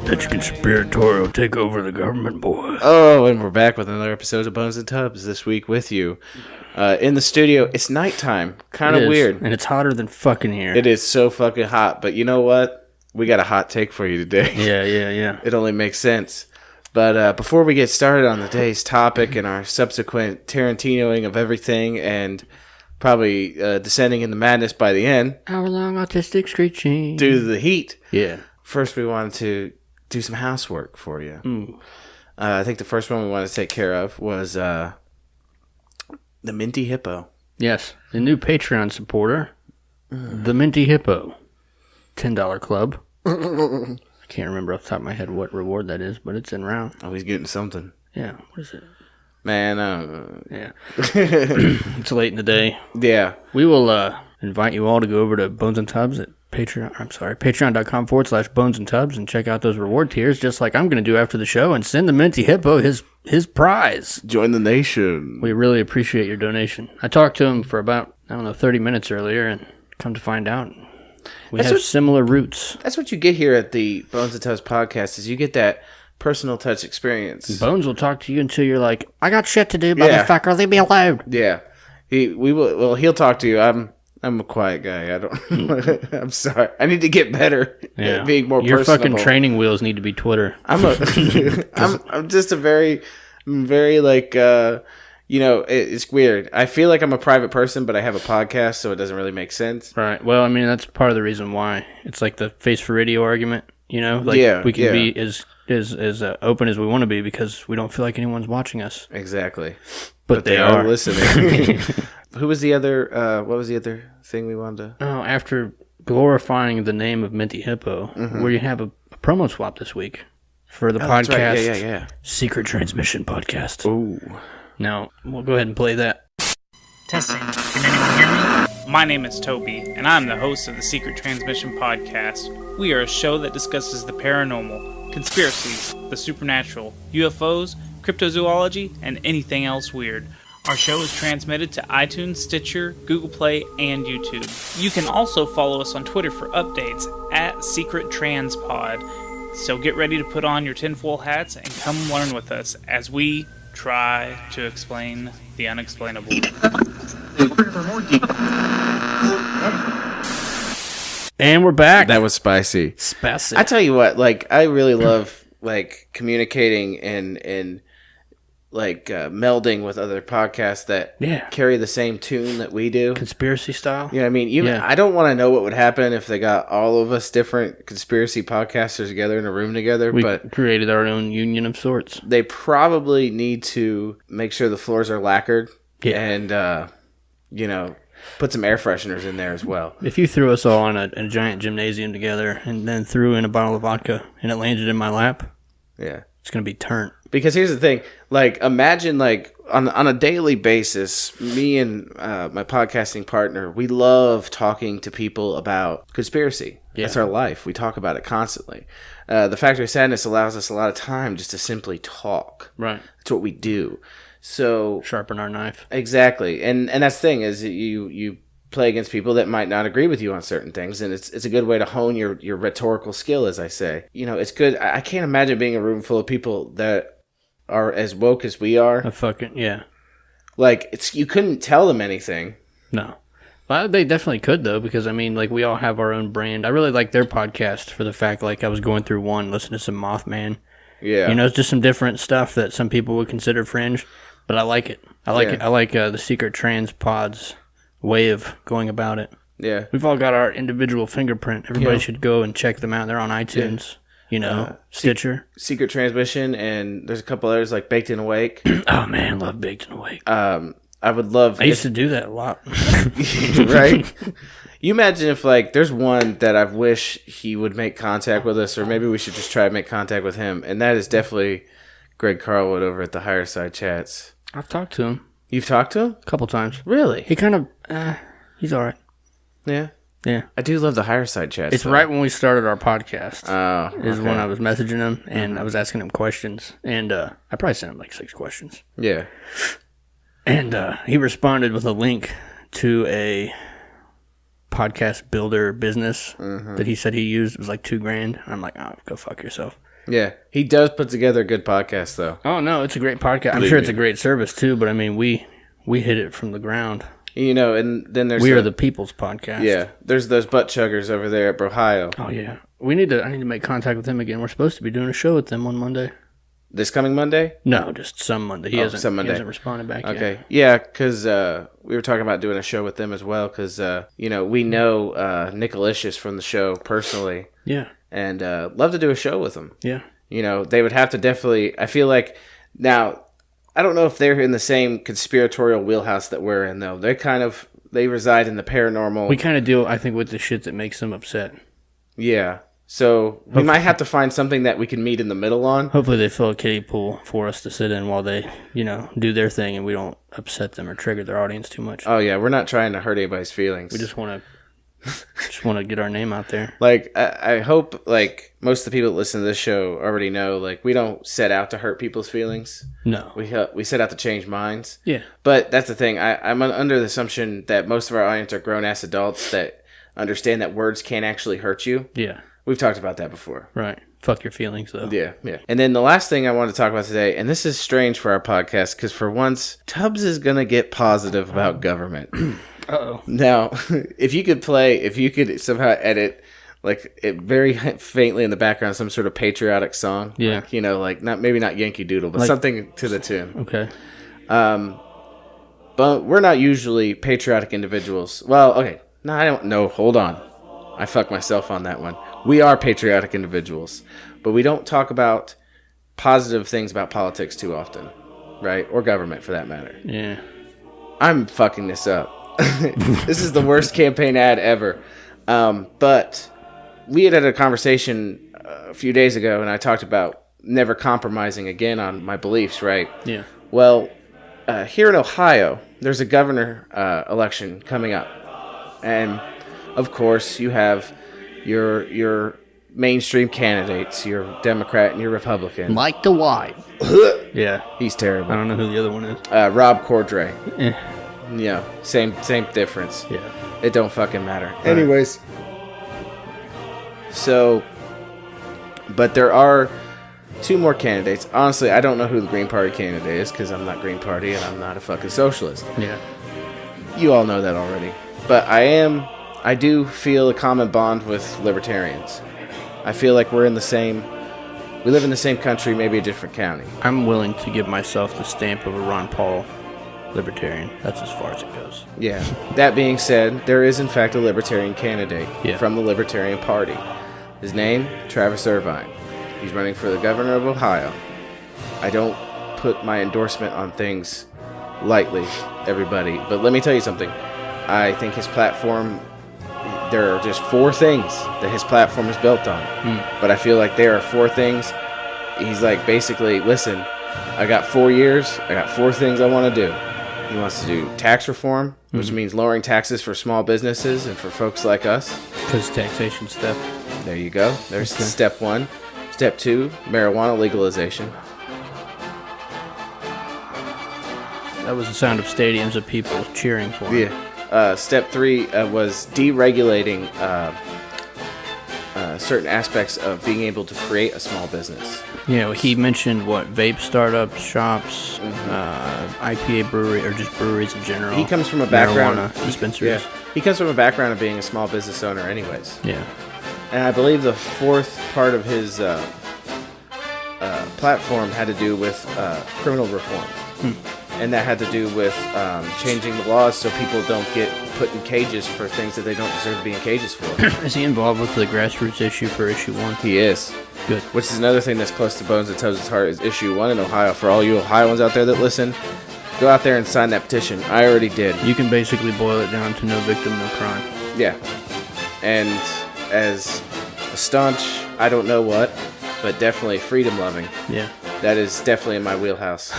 That's conspiratorial. Take over the government, boy. Oh, and we're back with another episode of Bones and Tubs this week with you. In the studio, it's nighttime. Kind of weird. And it's hotter than fucking here. It is so fucking hot, but you know what? We got a hot take for you today. Yeah. It only makes sense. But before we get started on the day's topic and our subsequent Tarantinoing of everything and probably descending into madness by the end. Hour-long autistic screeching. Due to the heat. Yeah. First, we wanted to do some housework for you. I think the first one we wanted to take care of was the Minty Hippo. Yes, the new Patreon supporter, the Minty Hippo, $10 club. I can't remember off the top of my head what reward that is, but it's in round. Oh, he's getting something. Yeah, what is it? Man, yeah. It's late in the day. Yeah. We will invite you all to go over to Bones and Tubs at patreon.com/Bones and Tubs and check out those reward tiers, just like I'm going to do after the show, and send the Minty Hippo his prize. Join the nation. We really appreciate your donation. I talked to him for about, 30 minutes earlier, and come to find out, we have similar roots. That's what you get here at the Bones and Tubs podcast, is you get that personal touch experience. Bones will talk to you until you're like, I got shit to do, motherfucker, leave me alone. Yeah. He'll talk to you. I'm a quiet guy. I'm sorry. I need to get better at being more Your personable. fucking training wheels need to be Twitter. I'm just a very like, it's weird. I feel like I'm a private person, but I have a podcast, so it doesn't really make sense. Right. Well, I mean, that's part of the reason why. It's like the face for radio argument, we can be as open as we want to be because we don't feel like anyone's watching us. Exactly. But they are listening. Who was the other, what was the other thing we wanted to... Oh, after glorifying the name of Minty Hippo, we have a promo swap this week for the podcast. That's right. Yeah. Secret Transmission Podcast. Ooh. Now, we'll go ahead and play that. Testing. Can anyone hear me? My name is Toby, and I'm the host of the Secret Transmission Podcast. We are a show that discusses the paranormal, conspiracies, the supernatural, UFOs, cryptozoology, and anything else weird. Our show is transmitted to iTunes, Stitcher, Google Play, and YouTube. You can also follow us on Twitter for updates at Secret Transpod. So get ready to put on your tinfoil hats and come learn with us as we try to explain the unexplainable. And we're back. That was spicy. Spicy. I tell you what, I really love communicating and melding with other podcasts that carry the same tune that we do. Conspiracy style? You know what I mean? I don't want to know what would happen if they got all of us different conspiracy podcasters together in a room together. But created our own union of sorts. They probably need to make sure the floors are lacquered and, put some air fresheners in there as well. If you threw us all in a giant gymnasium together and then threw in a bottle of vodka and it landed in my lap, it's going to be turnt. Because here's the thing, imagine on a daily basis, me and my podcasting partner, we love talking to people about conspiracy. Yeah. That's our life. We talk about it constantly. The Factory of Sadness allows us a lot of time just to simply talk. Right. That's what we do. So sharpen our knife. Exactly. And that's the thing is you play against people that might not agree with you on certain things, and it's a good way to hone your rhetorical skill, as I say. It's good. I can't imagine being a room full of people that are as woke as we are. You couldn't tell them anything. No. Well, they definitely could, though, because, we all have our own brand. I really like their podcast for the fact, I was going through one, listening to some Mothman. Yeah. It's just some different stuff that some people would consider fringe, but I like it. I like the Secret Trans Pod's way of going about it. Yeah. We've all got our individual fingerprint. Everybody should go and check them out. They're on iTunes. Stitcher. Secret Transmission, and there's a couple others like Baked and Awake. Oh, man, love Baked and Awake. I would love... I used to do that a lot. Right? You imagine if, there's one that I wish he would make contact with us, or maybe we should just try to make contact with him, and that is definitely Greg Carlwood over at the Higher Side Chats. I've talked to him. You've talked to him? A couple times. Really? He kind of... he's all right. Yeah? Yeah. I do love the Higher Side Chats. It's right when we started our podcast. Oh, is when I was messaging him, and I was asking him questions, and I probably sent him 6 questions. Yeah. And he responded with a link to a podcast builder business that he said he used. It was like $2,000. I'm like, oh, go fuck yourself. Yeah, he does put together a good podcast, though. Oh no, it's a great podcast. I'm sure it's a great service too. But I mean, we hit it from the ground. You know, and then there's We Are the People's podcast. Yeah, there's those butt chuggers over there at Ohio. Oh yeah, I need to make contact with him again. We're supposed to be doing a show with them on Monday. This coming Monday? No, just some Monday. He hasn't responded back yet. Okay. Yeah, because we were talking about doing a show with them as well because, we know Nick Alicious from the show personally. Yeah. And love to do a show with them. Yeah. You know, they would have to definitely... I feel like... Now, I don't know if they're in the same conspiratorial wheelhouse that we're in, though. They reside in the paranormal. We kind of deal, I think, with the shit that makes them upset. Yeah. So we might have to find something that we can meet in the middle on. Hopefully they fill a kiddie pool for us to sit in while they, do their thing and we don't upset them or trigger their audience too much. Oh, yeah. We're not trying to hurt anybody's feelings. We just want to get our name out there. Like, I hope, like, most of the people that listen to this show already know, like, we don't set out to hurt people's feelings. No. We set out to change minds. Yeah. But that's the thing. I'm under the assumption that most of our audience are grown-ass adults that understand that words can't actually hurt you. Yeah. We've talked about that before. Right. Fuck your feelings, though. Yeah. And then the last thing I want to talk about today, and this is strange for our podcast, because for once, Tubbs is going to get positive about government. Uh-oh. Now, if you could somehow edit, like, it very faintly in the background, some sort of patriotic song. Yeah. Like, maybe not Yankee Doodle, but something to the tune. Okay. But we're not usually patriotic individuals. Well, okay. No, I don't know. Hold on. I fucked myself on that one. We are patriotic individuals, but we don't talk about positive things about politics too often, right? Or government, for that matter. Yeah. I'm fucking this up. This is the worst campaign ad ever. But we had a conversation a few days ago, and I talked about never compromising again on my beliefs, right? Yeah. Well, here in Ohio, there's a governor election coming up. And, of course, you have your mainstream candidates, your Democrat and your Republican. Mike DeWine. Yeah. He's terrible. I don't know who the other one is. Rob Cordray. Eh. Yeah, same difference. Yeah. It don't fucking matter. Anyways. So, but there are two more candidates. Honestly, I don't know who the Green Party candidate is because I'm not Green Party and I'm not a fucking socialist. Yeah. You all know that already. But I do feel a common bond with libertarians. I feel like we live in the same country, maybe a different county. I'm willing to give myself the stamp of a Ron Paul libertarian. That's as far as it goes. Yeah. That being said, there is in fact a libertarian candidate from the Libertarian Party. His name, Travis Irvine. He's running for the governor of Ohio. I don't put my endorsement on things lightly, everybody. But let me tell you something. I think his platform, there are just 4 things that his platform is built on. But I feel like there are 4 things. He's like, basically, listen, I got 4 years. I got 4 things I want to do. He wants to do tax reform, which means lowering taxes for small businesses and for folks like us. Because taxation's theft. There you go. There's step 1. Step 2, marijuana legalization. That was the sound of stadiums of people cheering for him. Yeah. Step 3 was deregulating certain aspects of being able to create a small business. Yeah, well, he mentioned vape startups, shops, IPA brewery, or just breweries in general. He comes from a background marijuana dispensaries. He comes from a background of being a small business owner, anyways. Yeah. And I believe the 4th part of his platform had to do with criminal reform. And that had to do with changing the laws so people don't get put in cages for things that they don't deserve to be in cages for. Is he involved with the grassroots issue for issue 1? He is. Good. Which is another thing that's close to Bones and Toes' heart is issue 1 in Ohio. For all you Ohioans out there that listen, go out there and sign that petition. I already did. You can basically boil it down to no victim, no crime. Yeah. And as a staunch, I don't know what, but definitely freedom loving. Yeah. That is definitely in my wheelhouse.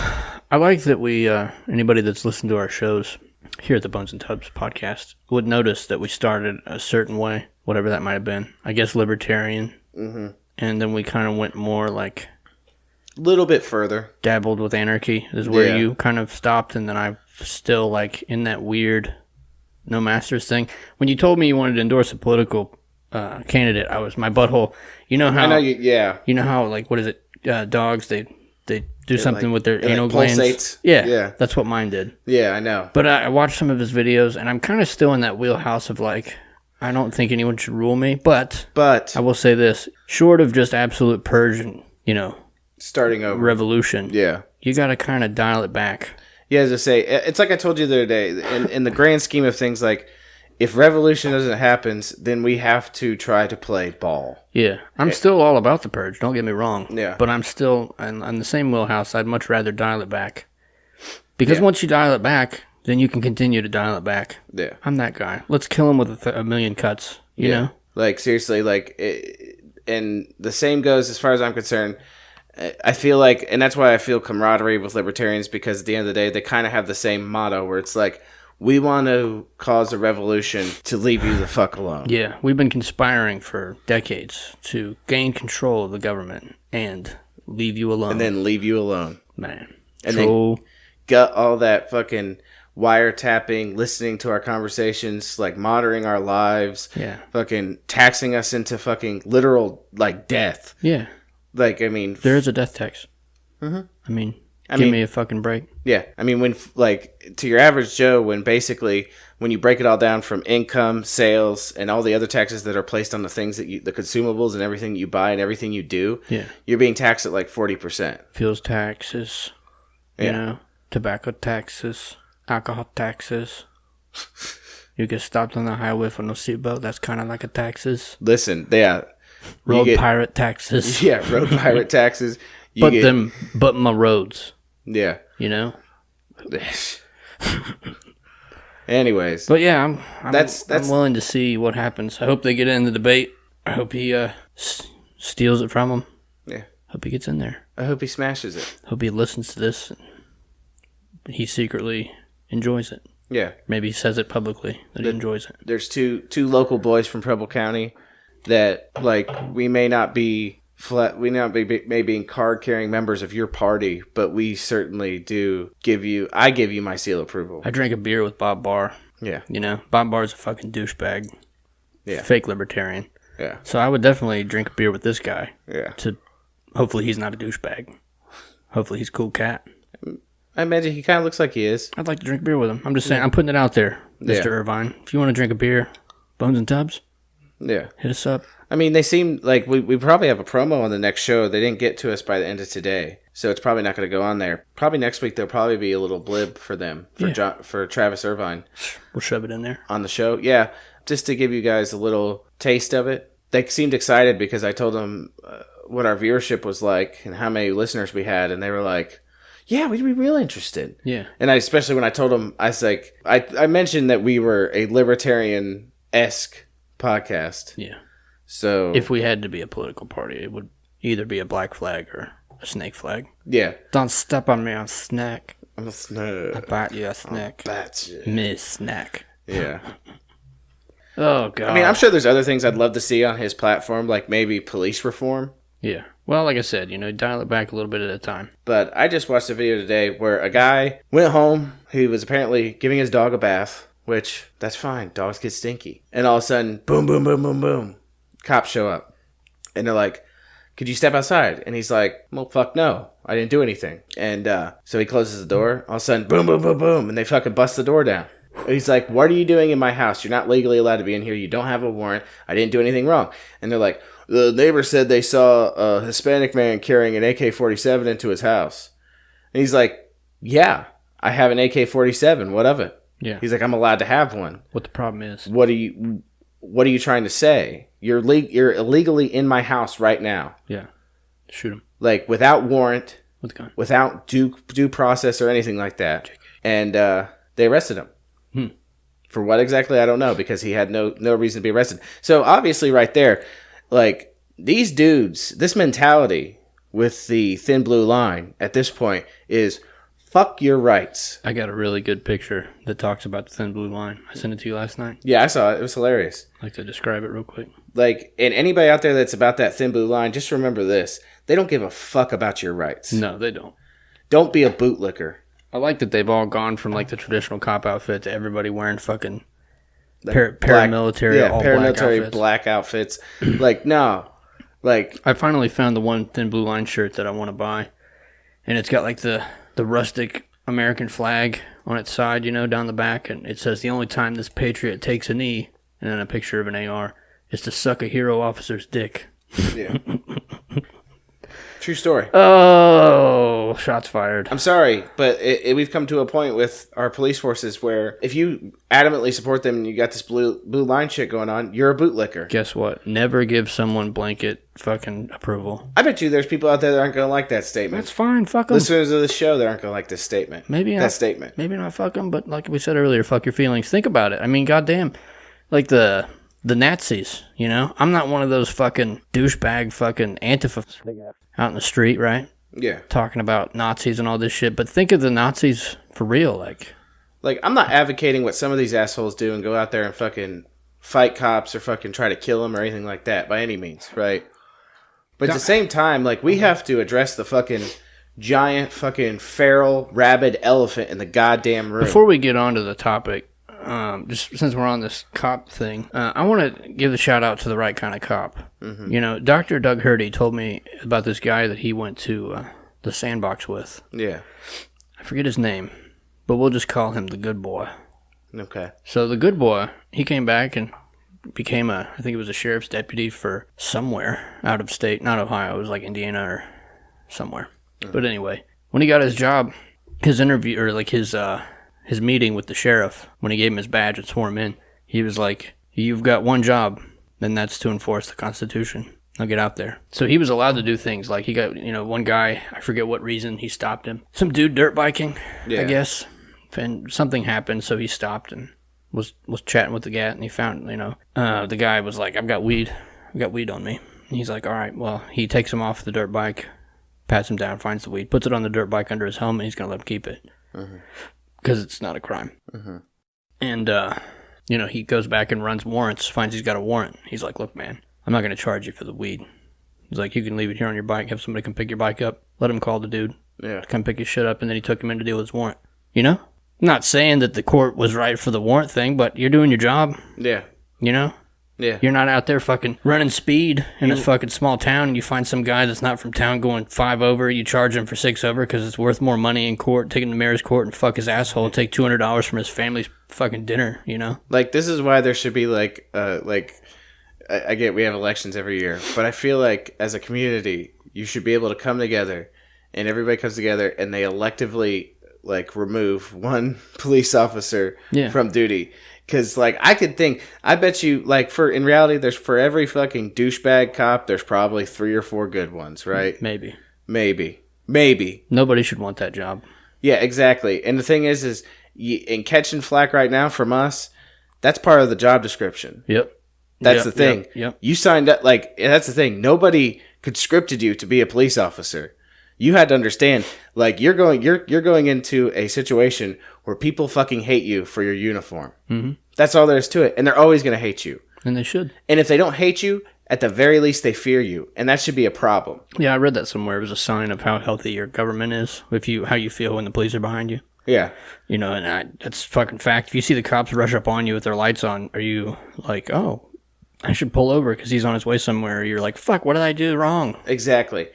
I like that we, anybody that's listened to our shows here at the Bones and Tubs podcast would notice that we started a certain way, whatever that might have been. I guess libertarian. Mm-hmm. And then we kind of went more like... a little bit further. Dabbled with anarchy is where you kind of stopped, and then I'm still like in that weird no masters thing. When you told me you wanted to endorse a political candidate, my butthole. You know how I know you. Yeah. You know how like what is it? Dogs they do something like, with their it, anal like, glands. pulsates. Yeah, that's what mine did. Yeah, I know. But I watched some of his videos, and I'm kind of still in that wheelhouse of like, I don't think anyone should rule me. But I will say this: short of just absolute purge and starting over revolution, yeah, you got to kind of dial it back. Yeah, as I say, it's like I told you the other day. In the grand scheme of things, like if revolution doesn't happen, then we have to try to play ball. Yeah, I'm still all about the purge. Don't get me wrong. Yeah, but I'm still in the same wheelhouse. I'd much rather dial it back because once you dial it back, then you can continue to dial it back. Yeah, I'm that guy. Let's kill him with a million cuts. You know, like seriously, like, and the same goes as far as I'm concerned. I feel like, and that's why I feel camaraderie with libertarians, because at the end of the day, they kind of have the same motto where it's like, we want to cause a revolution to leave you the fuck alone. Yeah, we've been conspiring for decades to gain control of the government and leave you alone. And then leave you alone. Man. And then gut all that fucking wiretapping, listening to our conversations, like monitoring our lives. Yeah. Fucking taxing us into fucking literal, like, death. Yeah. Like, I mean... There is a death tax. Mm-hmm. I mean, give me a fucking break. Yeah. I mean, when, like, to your average Joe, when you break it all down from income, sales, and all the other taxes that are placed on the things that the consumables and everything you buy and everything you do, you're being taxed at like 40%. Fuels taxes, tobacco taxes, alcohol taxes. You get stopped on the highway for no seatbelt. That's kind of like a taxes. Listen, road pirate taxes. Yeah, road pirate taxes. But my roads. Yeah. You know? Anyways. But yeah, I'm willing to see what happens. I hope they get in the debate. I hope he steals it from him. Yeah. Hope he gets in there. I hope he smashes it. Hope he listens to this. He secretly enjoys it. Yeah. Maybe he says it publicly that he enjoys it. There's two local boys from Preble County that, like, we may not be maybe card carrying members of your party, but we certainly do give you my seal of approval. I drank a beer with Bob Barr. Yeah. You know, Bob Barr's a fucking douchebag. Yeah. Fake libertarian. Yeah. So I would definitely drink a beer with this guy. Yeah. Hopefully he's not a douchebag. Hopefully he's a cool cat. I imagine he kind of looks like he is. I'd like to drink beer with him. I'm just saying, I'm putting it out there, Mr. Irvine. If you want to drink a beer, Bones and Tubs, hit us up. I mean, they seem like we probably have a promo on the next show. They didn't get to us by the end of today, so it's probably not going to go on there. Probably next week there'll probably be a little blib for them, for Travis Irvine. We'll shove it in there. On the show, yeah. Just to give you guys a little taste of it. They seemed excited because I told them what our viewership was like and how many listeners we had, and they were like, yeah, we'd be real interested. Yeah. And especially when I told them, I was like, I mentioned that we were a libertarian-esque podcast. Yeah. So if we had to be a political party, it would either be a black flag or a snake flag. Yeah. Don't step on me, I'm snack. I'm a snack. I bite you, a snack. I'll bite you. Miss Snack. Yeah. Oh, God. I mean, I'm sure there's other things I'd love to see on his platform, like maybe police reform. Yeah. Well, like I said, dial it back a little bit at a time. But I just watched a video today where a guy went home. He was apparently giving his dog a bath, which, that's fine. Dogs get stinky. And all of a sudden, boom, boom, boom, boom, boom. Cops show up. And they're like, could you step outside? And he's like, well, fuck no. I didn't do anything. And so he closes the door. All of a sudden, boom, boom, boom, boom. And they fucking bust the door down. And he's like, what are you doing in my house? You're not legally allowed to be in here. You don't have a warrant. I didn't do anything wrong. And they're like, the neighbor said they saw a Hispanic man carrying an AK-47 into his house. And he's like, yeah, I have an AK-47. What of it? Yeah. He's like, I'm allowed to have one. What the problem is? What are you trying to say? You're illegally in my house right now. Yeah. Shoot him. Like, without warrant. With a gun. Without due process or anything like that. And they arrested him. For what exactly, I don't know, because he had no reason to be arrested. So, obviously, right there, like, these dudes, this mentality with the thin blue line at this point is fuck your rights. I got a really good picture that talks about the thin blue line. I sent it to you last night. Yeah, I saw it. It was hilarious. I'd like to describe it real quick. Like, and anybody out there that's about that thin blue line, just remember this. They don't give a fuck about your rights. No, they don't. Don't be a bootlicker. I like that they've all gone from, like, the traditional cop outfit to everybody wearing fucking paramilitary, all paramilitary black outfits. black outfits. Like, no. Like, I finally found the one Thin Blue Line shirt that I want to buy. And it's got like the rustic American flag on its side, down the back. And it says, the only time this patriot takes a knee, and then a picture of an AR, is to suck a hero officer's dick. Yeah. True story. Oh, shots fired. I'm sorry, but we've come to a point with our police forces where if you adamantly support them and you got this blue line shit going on, you're a bootlicker. Guess what? Never give someone blanket fucking approval. I bet you there's people out there that aren't going to like that statement. That's fine. Fuck them. Listeners of the show that aren't going to like this statement. Maybe that statement. Maybe not fuck them, but like we said earlier, fuck your feelings. Think about it. I mean, goddamn, like the Nazis, I'm not one of those fucking douchebag fucking Antifa out in the street, right? Yeah. Talking about Nazis and all this shit, but think of the Nazis for real, like I'm not advocating what some of these assholes do and go out there and fucking fight cops or fucking try to kill them or anything like that by any means, right? But at the same time, like, we have to address the fucking giant fucking feral rabid elephant in the goddamn room. Before we get on to the topic, just since we're on this cop thing, I want to give a shout out to the right kind of cop. Mm-hmm. Dr. Doug Hurdy told me about this guy that he went to the sandbox with. Yeah. I forget his name, but we'll just call him the good boy. Okay. So the good boy, he came back and became I think he was a sheriff's deputy for somewhere out of state, not Ohio, it was like Indiana or somewhere. Mm-hmm. But anyway, when he got his job, his interview, or like his meeting with the sheriff, when he gave him his badge and swore him in, he was like, you've got one job, and that's to enforce the Constitution. Now get out there. So he was allowed to do things like he got, one guy, I forget what reason he stopped him. Some dude dirt biking, I guess. And something happened, so he stopped and was chatting with the guy, and he found, the guy was like, I've got weed on me. And he's like, all right, well, he takes him off the dirt bike, pats him down, finds the weed, puts it on the dirt bike under his helmet, he's going to let him keep it. Because it's not a crime. Mm-hmm. And, he goes back and runs warrants, finds he's got a warrant. He's like, look, man, I'm not going to charge you for the weed. He's like, you can leave it here on your bike, have somebody come pick your bike up, let him call the dude, come pick his shit up, and then he took him in to deal with his warrant. I'm not saying that the court was right for the warrant thing, but you're doing your job. Yeah. Yeah. You're not out there fucking running speed in a fucking small town and you find some guy that's not from town going 5 over, you charge him for 6 over because it's worth more money in court, take him to mayor's court and fuck his asshole, take $200 from his family's fucking dinner, Like, this is why there should be, I get we have elections every year, but I feel like as a community, you should be able to come together and everybody comes together and they electively, remove one police officer from duty. Because, I bet you, in reality, there's for every fucking douchebag cop, there's probably 3 or 4 good ones, right? Maybe. Nobody should want that job. Yeah, exactly. And the thing is in catching flack right now from us, that's part of the job description. Yep. That's the thing. Yep. You signed up, that's the thing. Nobody conscripted you to be a police officer. You had to understand, you're going into a situation where people fucking hate you for your uniform. Mm-hmm. That's all there is to it. And they're always going to hate you. And they should. And if they don't hate you, at the very least, they fear you. And that should be a problem. Yeah, I read that somewhere. It was a sign of how healthy your government is, how you feel when the police are behind you. Yeah. That's fucking fact. If you see the cops rush up on you with their lights on, are you like, oh, I should pull over because he's on his way somewhere? Or you're like, fuck, what did I do wrong? Exactly.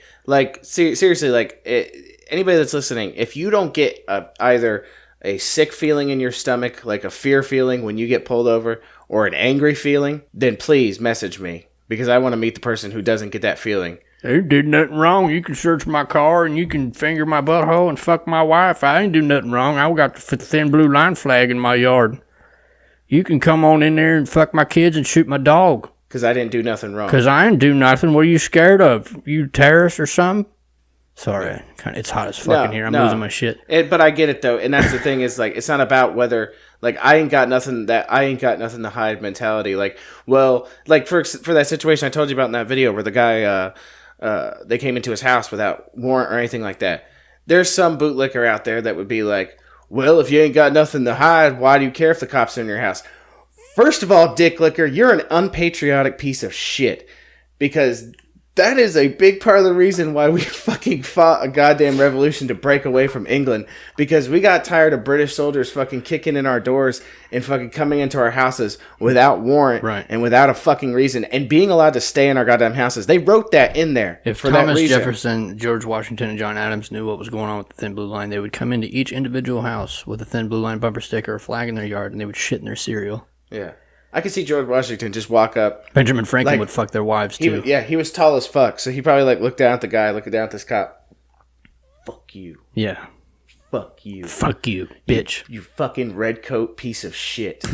Seriously, anybody that's listening, if you don't get either a sick feeling in your stomach, like a fear feeling when you get pulled over, or an angry feeling, then please message me because I want to meet the person who doesn't get that feeling. You did nothing wrong. You can search my car and you can finger my butthole and fuck my wife. I ain't do nothing wrong. I got the Thin Blue Line flag in my yard. You can come on in there and fuck my kids and shoot my dog. Because I didn't do nothing wrong. Because I didn't do nothing. What are you scared of? You terrorist or something? Sorry, it's hot as fuck in here. I'm losing my shit. But I get it though, and that's the thing is it's not about whether I ain't got nothing to hide mentality. For that situation I told you about in that video where the guy they came into his house without warrant or anything like that. There's some bootlicker out there that would be like, well, if you ain't got nothing to hide, why do you care if the cops are in your house? First of all, dick licker, you're an unpatriotic piece of shit because That is a big part of the reason why we fucking fought a goddamn revolution to break away from England. Because we got tired of British soldiers fucking kicking in our doors and fucking coming into our houses without warrant and without a fucking reason and being allowed to stay in our goddamn houses. They wrote that in there. If Thomas Jefferson, George Washington, and John Adams knew what was going on with the Thin Blue Line, they would come into each individual house with a Thin Blue Line bumper sticker or flag in their yard, and they would shit in their cereal. Yeah. I could see George Washington just walk up. Benjamin Franklin would fuck their wives, too. He was tall as fuck, so he probably looked down at the guy, looking down at this cop. Fuck you. Yeah. Fuck you. Fuck you, bitch. You fucking redcoat piece of shit.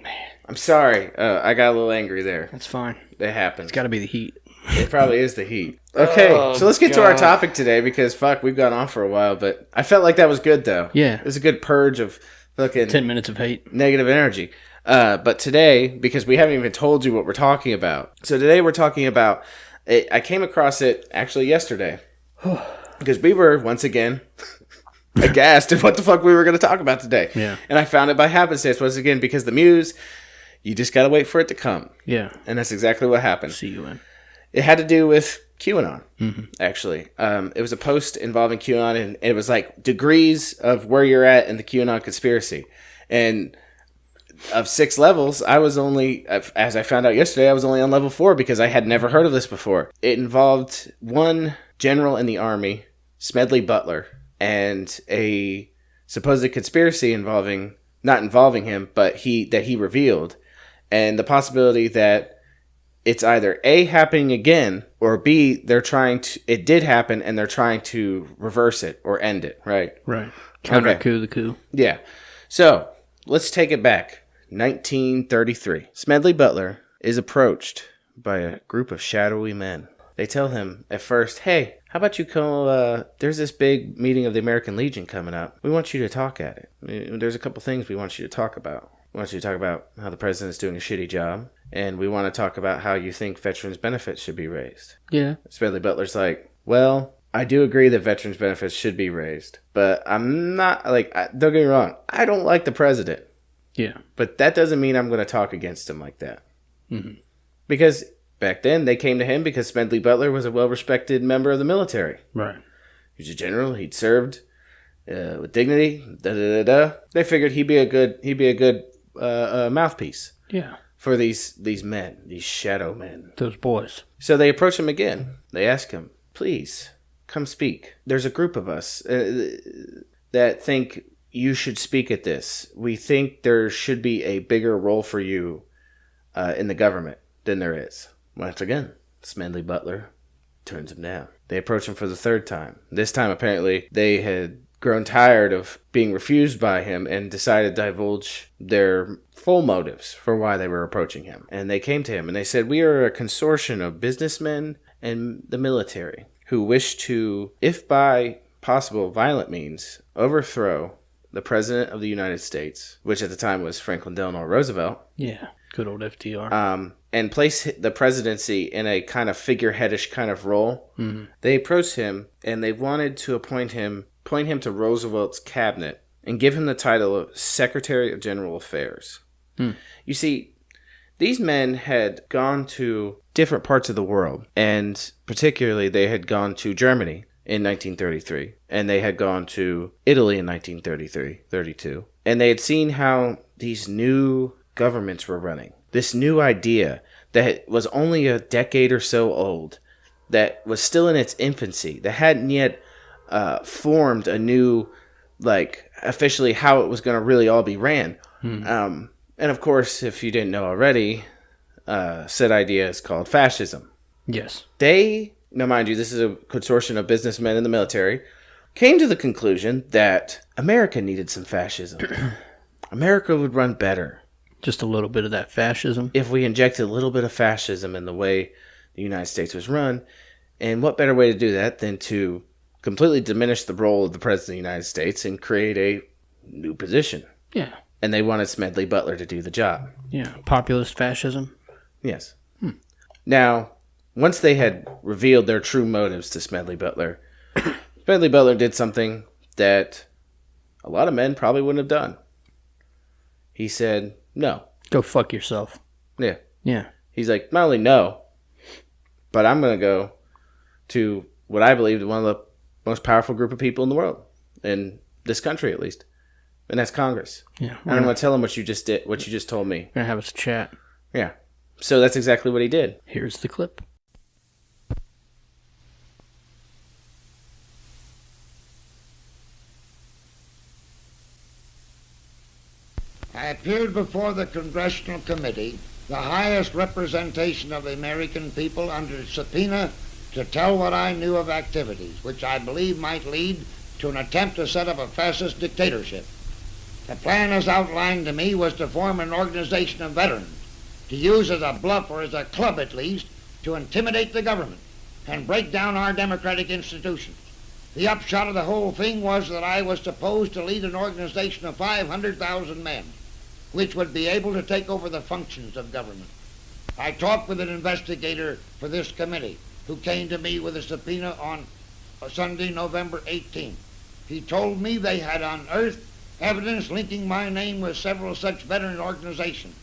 Man. I'm sorry. I got a little angry there. That's fine. It happens. It's got to be the heat. It probably is the heat. Okay, so let's get to our topic today because, fuck, we've gone on for a while, but I felt like that was good, though. Yeah. It was a good purge of fucking 10 minutes of hate. Negative energy. But today, because we haven't even told you what we're talking about. So today we're talking about, I came across it actually yesterday. Because we were, once again, aghast at what the fuck we were going to talk about today. Yeah. And I found it by happenstance, once again, because the muse, you just got to wait for it to come. Yeah. And that's exactly what happened. See you in. It had to do with QAnon, actually. It was a post involving QAnon, and it was like degrees of where you're at in the QAnon conspiracy. And of 6 levels, I was only, as I found out yesterday, I was only on level 4 because I had never heard of this before. It involved one general in the army, Smedley Butler, and a supposed conspiracy not involving him, but that he revealed, and the possibility that it's either A, happening again, or B, it did happen and they're trying to reverse it or end it, right? Right. Counter coup the coup. Yeah. So, let's take it back. 1933. Smedley Butler is approached by a group of shadowy men. They tell him at first, hey, how about you come, there's this big meeting of the American Legion coming up. We want you to talk at it. There's a couple things we want you to talk about. We want you to talk about how the president's doing a shitty job. And we want to talk about how you think veterans' benefits should be raised. Yeah. Smedley Butler's like, well, I do agree that veterans' benefits should be raised. But I'm not, don't get me wrong, I don't like the president. Yeah. But that doesn't mean I'm going to talk against him like that. Mm-hmm. Because back then, they came to him because Smedley Butler was a well-respected member of the military. Right. He was a general. He'd served with dignity. They figured he'd be a good mouthpiece. Yeah. For these men, these shadow men. Those boys. So they approach him again. They ask him, please, come speak. There's a group of us that think you should speak at this. We think there should be a bigger role for you in the government than there is. Once again, Smedley Butler turns him down. They approach him for the 3rd time. This time, apparently, they had grown tired of being refused by him and decided to divulge their full motives for why they were approaching him. And they came to him and they said, we are a consortium of businessmen and the military who wish to, if by possible violent means, overthrow the President of the United States, which at the time was Franklin Delano Roosevelt. Yeah, good old FDR. And place the presidency in a kind of figureheadish kind of role. Mm-hmm. They approached him and they wanted to point him to Roosevelt's cabinet and give him the title of Secretary of General Affairs. You see, these men had gone to different parts of the world, and particularly they had gone to Germany in 1933, and they had gone to Italy in 1932, and they had seen how these new governments were running. This new idea that was only a decade or so old, that was still in its infancy, that hadn't yet formed a new, officially how it was going to really all be ran. And of course, if you didn't know already, said idea is called fascism. Yes. Now mind you, this is a consortium of businessmen in the military, came to the conclusion that America needed some fascism. America would run better. Just a little bit of that fascism. If we injected a little bit of fascism in the way the United States was run. And what better way to do that than to completely diminish the role of the President of the United States and create a new position. Yeah. And they wanted Smedley Butler to do the job. Yeah. Populist fascism. Yes. Now, once they had revealed their true motives to Smedley Butler, Smedley Butler did something that a lot of men probably wouldn't have done. He said, no. Go fuck yourself. Yeah. Yeah. He's like, not only no, but I'm going to go to what I believe is one of the most powerful group of people in the world, in this country at least, and that's Congress. Yeah, I don't want to tell him what you just did, what you just told me. We're gonna have us chat. Yeah, so that's exactly what he did. Here's the clip. I appeared before the Congressional Committee, the highest representation of the American people, under subpoena to tell what I knew of activities which I believe might lead to an attempt to set up a fascist dictatorship. The plan as outlined to me was to form an organization of veterans, to use as a bluff, or as a club at least, to intimidate the government and break down our democratic institutions. The upshot of the whole thing was that I was supposed to lead an organization of 500,000 men, which would be able to take over the functions of government. I talked with an investigator for this committee who came to me with a subpoena on Sunday, November 18th. He told me they had unearthed evidence linking my name with several such veteran organizations.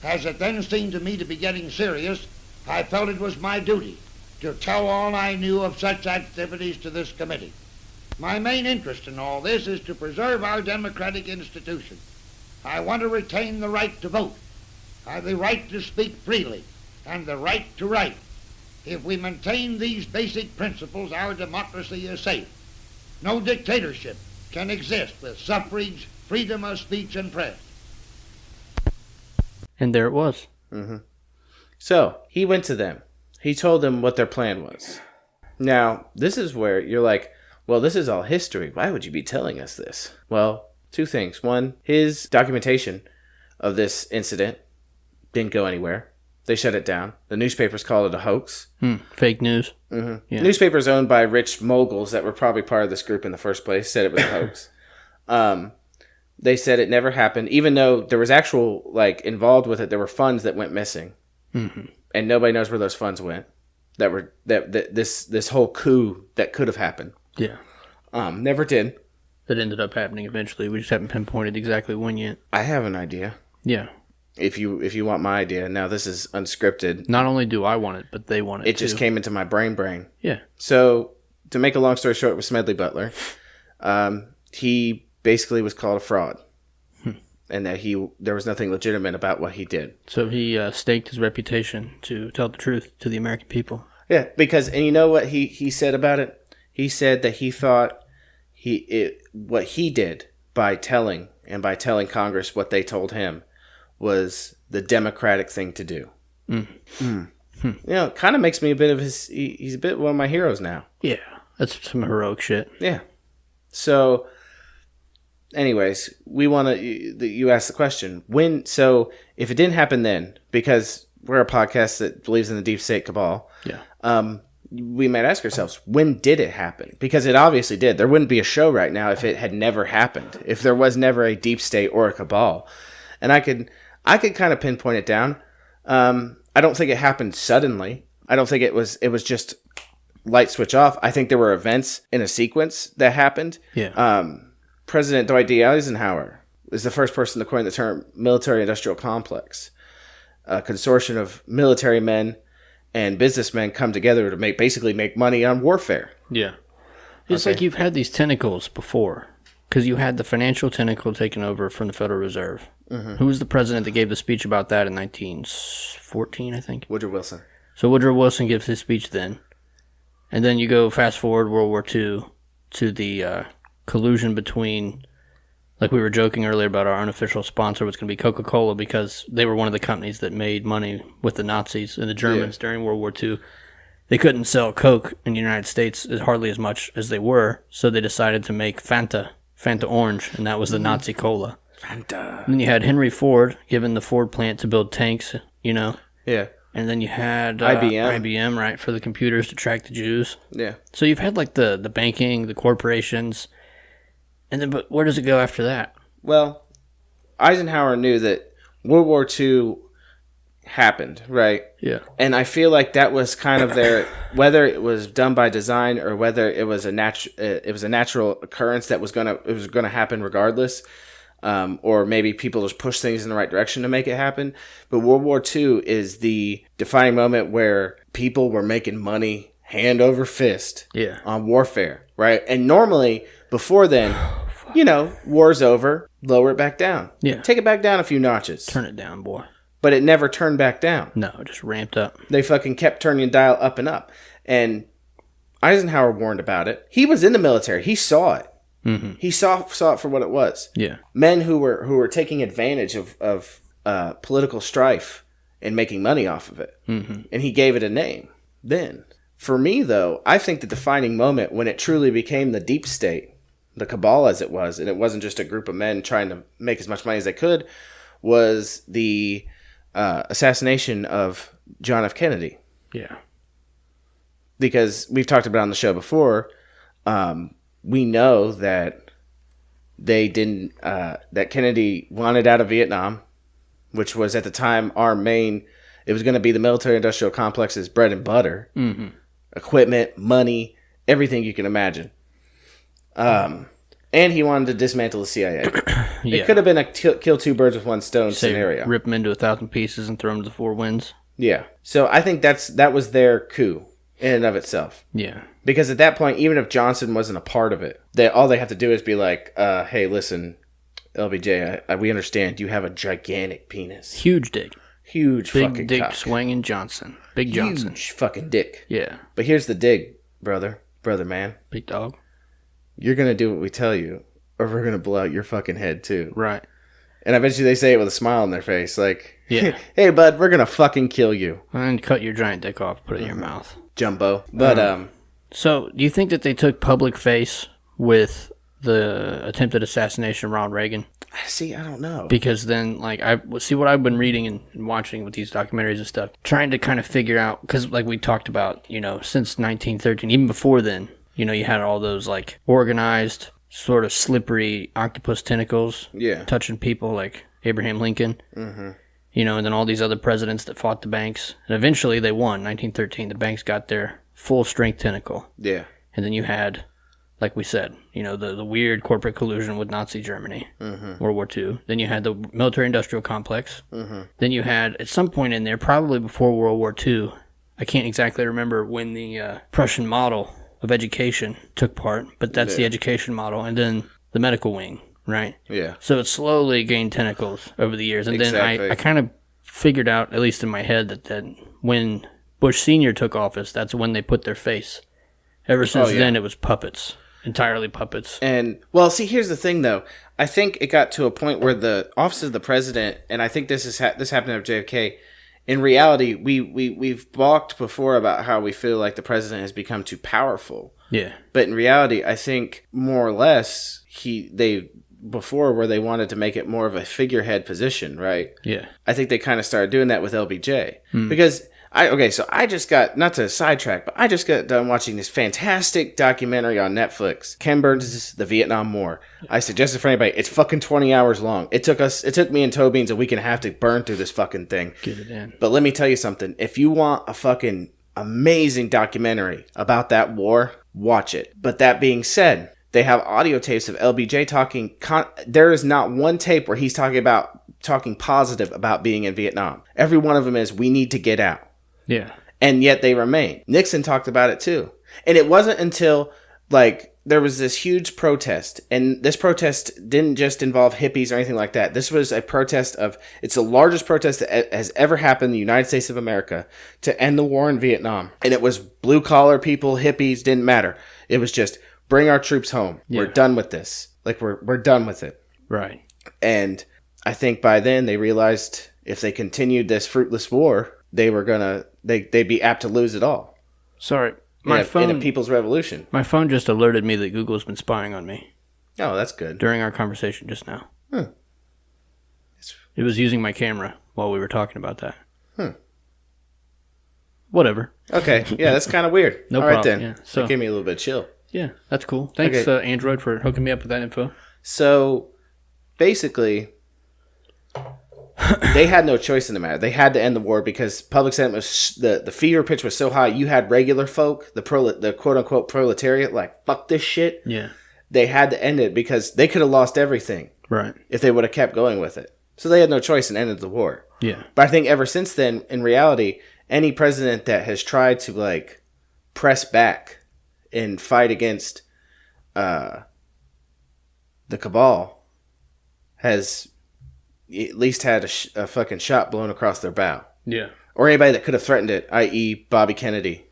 As it then seemed to me to be getting serious, I felt it was my duty to tell all I knew of such activities to this committee. My main interest in all this is to preserve our democratic institutions. I want to retain the right to vote, the right to speak freely, and the right to write. If we maintain these basic principles, our democracy is safe. No dictatorship can exist with suffrage, freedom of speech, and press. And there it was. Mm-hmm. So he went to them. He told them what their plan was. Now, this is where you're like, well, this is all history. Why would you be telling us this? Well, two things. One, his documentation of this incident didn't go anywhere. They shut it down. The newspapers called it a hoax. Fake news. Mm-hmm. Yeah. Newspapers owned by rich moguls that were probably part of this group in the first place said it was a hoax. They said it never happened, even though there was actual, involved with it. There were funds that went missing. Mm-hmm. And nobody knows where those funds went. This whole coup that could have happened. Yeah. Never did. That ended up happening eventually. We just haven't pinpointed exactly when yet. I have an idea. Yeah. If you want my idea, now this is unscripted. Not only do I want it, but they want it too. It just came into my brain. Yeah. So, to make a long story short with Smedley Butler, he basically was called a fraud. And that there was nothing legitimate about what he did. So he staked his reputation to tell the truth to the American people. Yeah, and you know what he said about it? He said that he thought what he did by telling Congress what they told him was the democratic thing to do. It kind of makes me a bit of he's a bit one of my heroes now. Yeah, that's some heroic shit. Yeah. So, anyways, we want to. You asked the question so if it didn't happen then, because we're a podcast that believes in the deep state cabal. Yeah. We might ask ourselves, when did it happen? Because it obviously did. There wouldn't be a show right now if it had never happened. If there was never a deep state or a cabal, and I could kind of pinpoint it down. I don't think it happened suddenly. I don't think it was just light switch off. I think there were events in a sequence that happened. Yeah. President Dwight D. Eisenhower is the first person to coin the term military-industrial complex. A consortium of military men and businessmen come together to basically make money on warfare. Yeah. It's like you've had these tentacles before, because you had the financial tentacle taken over from the Federal Reserve. Mm-hmm. Who was the president that gave the speech about that in 1914, I think? Woodrow Wilson. So Woodrow Wilson gives his speech then. And then you go fast forward World War II to the collusion between, like we were joking earlier about our unofficial sponsor was going to be Coca-Cola, because they were one of the companies that made money with the Nazis and the Germans during World War II. They couldn't sell Coke in the United States hardly as much as they were, so they decided to make Fanta Orange, and that was the Nazi cola. Fanta. And then you had Henry Ford given the Ford plant to build tanks, Yeah. And then you had IBM, right, for the computers to track the Jews. Yeah. So you've had like the banking, the corporations, and then but where does it go after that? Well, Eisenhower knew that World War II happened, right? Yeah. And I feel like that was kind of whether it was done by design or whether it was a natural occurrence that was gonna happen regardless. Or maybe people just push things in the right direction to make it happen. But World War II is the defining moment where people were making money hand over fist Yeah. on warfare, right? And normally, before then, war's over, lower it back down. Yeah. Take it back down a few notches. Turn it down, boy. But it never turned back down. No, it just ramped up. They fucking kept turning the dial up and up. And Eisenhower warned about it. He was in the military. He saw it. Mm-hmm. He saw it for what it was. Yeah. Men who were taking advantage of political strife and making money off of it. Mm-hmm. And he gave it a name then. For me, though, I think the defining moment when it truly became the deep state, the cabal as it was, and it wasn't just a group of men trying to make as much money as they could, was the assassination of John F. Kennedy. Yeah. Because we've talked about it on the show before, we know that they didn't, that Kennedy wanted out of Vietnam, which was at the time it was going to be the military-industrial complex's bread and butter. Mm-hmm. Equipment, money, everything you can imagine. And he wanted to dismantle the CIA. Yeah. It could have been a kill two birds with one stone scenario. Rip them into 1,000 pieces and throw them to the four winds. Yeah. So I think that was their coup in and of itself. Yeah. Because at that point, even if Johnson wasn't a part of it, all they have to do is be like, hey, listen, LBJ, we understand you have a gigantic penis. Huge dick. Huge Big fucking dick cock. swinging Johnson. Big Johnson. Huge fucking dick. Yeah. But here's the dig, brother man. Big dog. You're going to do what we tell you, or we're going to blow out your fucking head, too. Right. And I bet you they say it with a smile on their face, like, Yeah. hey, bud, we're going to fucking kill you. And cut your giant dick off, put it in your mouth. Jumbo. But, So, do you think that they took public face with the attempted assassination of Ronald Reagan? see, I don't know. Because then, like, I see what I've been reading and watching with these documentaries and stuff, trying to kind of figure out, because, like we talked about, since 1913, even before then, you had all those, like, organized, sort of slippery octopus tentacles touching people, like Abraham Lincoln. Mm-hmm. And then all these other presidents that fought the banks. And eventually they won, 1913. The banks got their full-strength tentacle. Yeah. And then you had, like we said, the weird corporate collusion with Nazi Germany, World War II. Then you had the military-industrial complex. Mm-hmm. Then you had, at some point in there, probably before World War II, I can't exactly remember when the Prussian model of education took part, but that's the education model. And then the medical wing, right? Yeah. So it slowly gained tentacles over the years. And then I kind of figured out, at least in my head, that when Bush Sr. took office, that's when they put their face. Ever since then, it was puppets. Entirely puppets. And, well, see, here's the thing, though. I think it got to a point where the office of the president, and I think this happened to JFK, in reality, we've balked before about how we feel like the president has become too powerful. Yeah. But in reality, I think more or less, before where they wanted to make it more of a figurehead position, right? Yeah. I think they kind of started doing that with LBJ. Because... so I just got, not to sidetrack, but I just got done watching this fantastic documentary on Netflix, Ken Burns' The Vietnam War. I suggest it for anybody. It's fucking 20 hours long. It took me and Toby a week and a half to burn through this fucking thing. Get it in. But let me tell you something. If you want a fucking amazing documentary about that war, watch it. But that being said, they have audio tapes of LBJ talking. There is not one tape where he's talking positive about being in Vietnam. Every one of them is, we need to get out. Yeah. And yet they remain. Nixon talked about it too. And it wasn't until, there was this huge protest. And this protest didn't just involve hippies or anything like that. This was a protest it's the largest protest that has ever happened in the United States of America to end the war in Vietnam. And it was blue-collar people, hippies, didn't matter. It was just, bring our troops home. Yeah. We're done with this. We're done with it. Right. And I think by then they realized if they continued this fruitless war, they'd be apt to lose it all. Sorry, in a people's revolution. My phone just alerted me that Google's been spying on me. Oh, that's good. During our conversation just now. It was using my camera while we were talking about that. Whatever. Okay, yeah, that's kind of weird. No all problem. Right then. Yeah, so that gave me a little bit of chill. Yeah, that's cool. Thanks, Android, for hooking me up with that info. So, basically, they had no choice in the matter. They had to end the war because public sentiment was the fever pitch was so high. You had regular folk, the quote unquote proletariat, like, fuck this shit. Yeah. They had to end it because they could have lost everything. Right. If they would have kept going with it. So they had no choice and ended the war. Yeah. But I think ever since then, in reality, any president that has tried to press back and fight against the cabal has at least had a fucking shot blown across their bow. Yeah. Or anybody that could have threatened it, i.e. Bobby Kennedy.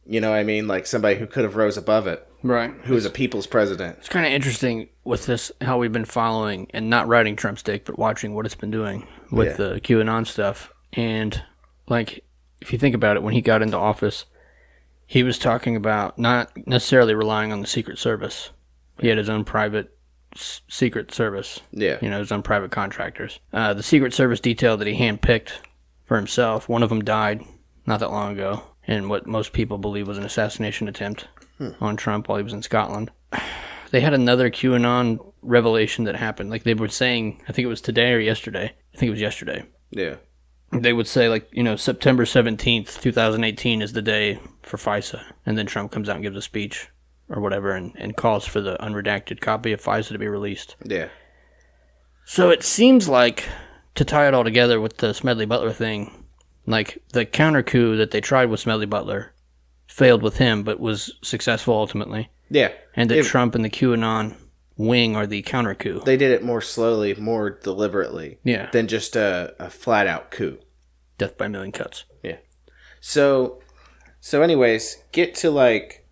You know what I mean? Like somebody who could have rose above it. Right. Who was a people's president. It's kind of interesting with this, how we've been following, and not riding Trump's dick, but watching what it's been doing with the QAnon stuff. And, like, if you think about it, when he got into office, he was talking about not necessarily relying on the Secret Service. He had his own private Secret Service. Yeah. You know, his own private contractors. The Secret Service detail that he handpicked for himself, one of them died not that long ago, in what most people believe was an assassination attempt on Trump while he was in Scotland. They had another QAnon revelation that happened. Like, they were saying, I think it was today or yesterday. I think it was yesterday. Yeah. They would say, like, you know, September 17th, 2018 is the day for FISA. And then Trump comes out and gives a speech or whatever and calls for the unredacted copy of FISA to be released. Yeah. So it seems like, to tie it all together with the Smedley Butler thing, like, the counter coup that they tried with Smedley Butler failed with him, but was successful ultimately. Yeah. And that Trump and the QAnon wing are the counter coup. They did it more slowly, more deliberately. Yeah. Than just a flat out coup. Death by a million cuts. Yeah. So anyways, get to like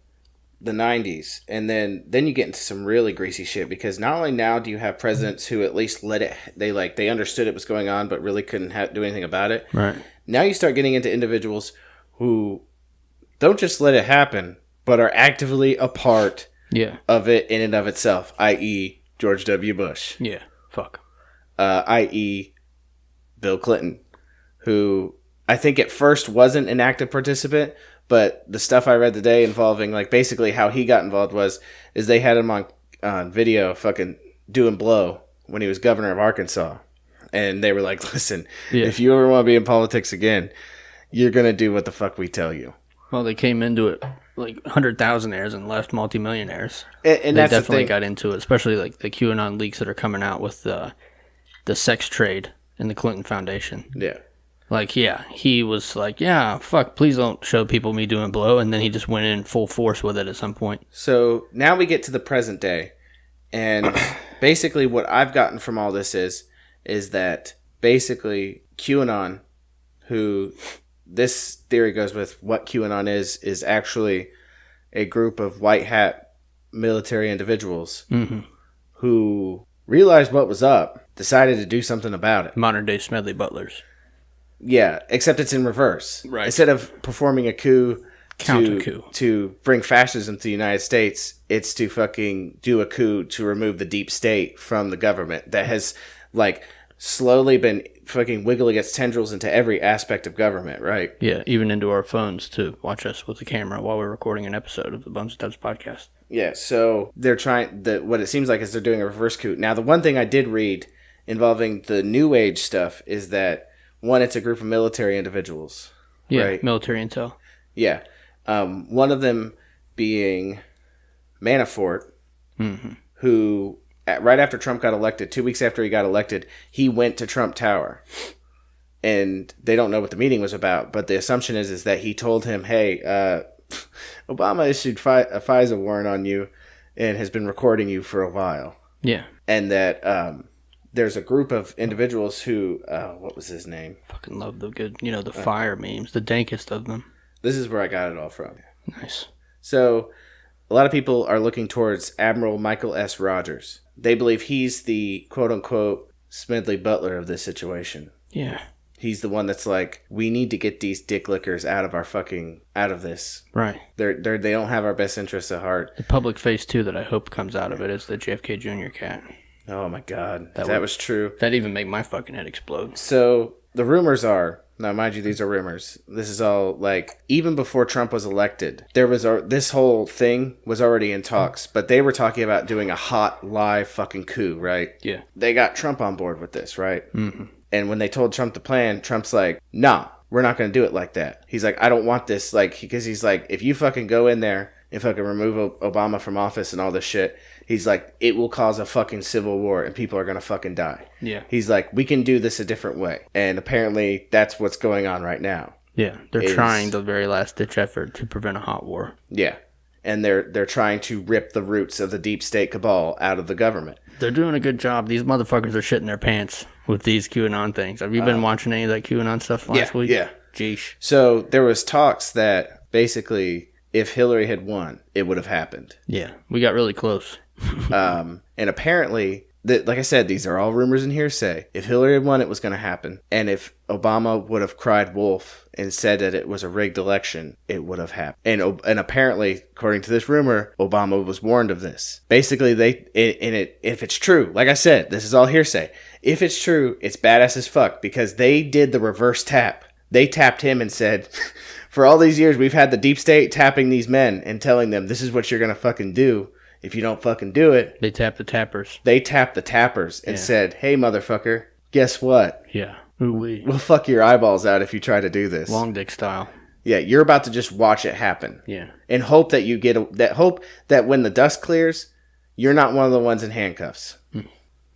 the 90s, and then you get into some really greasy shit, because not only now do you have presidents who at least let it, they understood it was going on, but really couldn't do anything about it. Right. Now you start getting into individuals who don't just let it happen, but are actively a part of it in and of itself, i.e. George W. Bush. Yeah, fuck. I.e. Bill Clinton, who I think at first wasn't an active participant, but the stuff I read today involving, like, basically how he got involved is they had him on video fucking doing blow when he was governor of Arkansas. And they were like, listen, if you ever want to be in politics again, you're going to do what the fuck we tell you. Well, they came into it like 100,000-aires and left multimillionaires. And they that's definitely the thing. got into it, especially like the QAnon leaks that are coming out with the sex trade in the Clinton Foundation. Yeah. Like, yeah, he was like, yeah, fuck, please don't show people me doing blow. And then he just went in full force with it at some point. So now we get to the present day. And basically what I've gotten from all this is that basically QAnon, who this theory goes with, what QAnon is actually a group of white hat military individuals who realized what was up, decided to do something about it. Modern day Smedley Butlers. Yeah, except it's in reverse. Right. Instead of performing a coup Counter-coup. to bring fascism to the United States, it's to fucking do a coup to remove the deep state from the government that has, like, slowly been fucking wiggling its tendrils into every aspect of government, right? Yeah, even into our phones to watch us with the camera while we're recording an episode of the Bones and Tubs podcast. Yeah, so they're trying, what it seems like is they're doing a reverse coup. Now, the one thing I did read involving the New Age stuff is that, one, it's a group of military individuals. Yeah, right? Military intel. Yeah. One of them being Manafort, who, right after Trump got elected, 2 weeks after he got elected, he went to Trump Tower. And they don't know what the meeting was about, but the assumption is that he told him, hey, Obama issued a FISA warrant on you and has been recording you for a while. Yeah. And that there's a group of individuals who, what was his name? Fucking love the good, the fire memes, the dankest of them. This is where I got it all from. Nice. So, a lot of people are looking towards Admiral Michael S. Rogers. They believe he's the quote-unquote Smedley Butler of this situation. Yeah. He's the one that's like, we need to get these dick lickers out of this. Right. They don't have our best interests at heart. The public face, too, that I hope comes out of it is the JFK Jr. cat. Oh, my God. That was true. That'd even make my fucking head explode. So, the rumors are, now mind you, these are rumors. This is all, like, even before Trump was elected, this whole thing was already in talks, but they were talking about doing a hot, live fucking coup, right? Yeah. They got Trump on board with this, right? Mm-hmm. And when they told Trump the plan, Trump's like, nah, we're not going to do it like that. He's like, I don't want this, like, because he's like, if you fucking go in there and fucking remove Obama from office and all this shit, he's like, it will cause a fucking civil war and people are going to fucking die. Yeah. He's like, we can do this a different way. And apparently that's what's going on right now. Yeah, they're trying the very last-ditch effort to prevent a hot war. Yeah. And they're trying to rip the roots of the deep state cabal out of the government. They're doing a good job. These motherfuckers are shitting their pants with these QAnon things. Have you been watching any of that QAnon stuff last week? Yeah. Jeesh. So there was talks that basically if Hillary had won, it would have happened. Yeah, we got really close. And apparently, like I said, these are all rumors and hearsay. If Hillary had won, it was going to happen. And if Obama would have cried wolf and said that it was a rigged election, it would have happened. And apparently, according to this rumor, Obama was warned of this. Basically, if it's true, like I said, this is all hearsay. If it's true, it's badass as fuck because they did the reverse tap. They tapped him and said, for all these years, we've had the deep state tapping these men and telling them, this is what you're going to fucking do. If you don't fucking do it... They tapped the tappers. They tapped the tappers and said, hey, motherfucker, guess what? Yeah. Ooh-wee. We'll fuck your eyeballs out if you try to do this. Long dick style. Yeah, you're about to just watch it happen. Yeah. And hope that you get... hope that when the dust clears, you're not one of the ones in handcuffs. Man,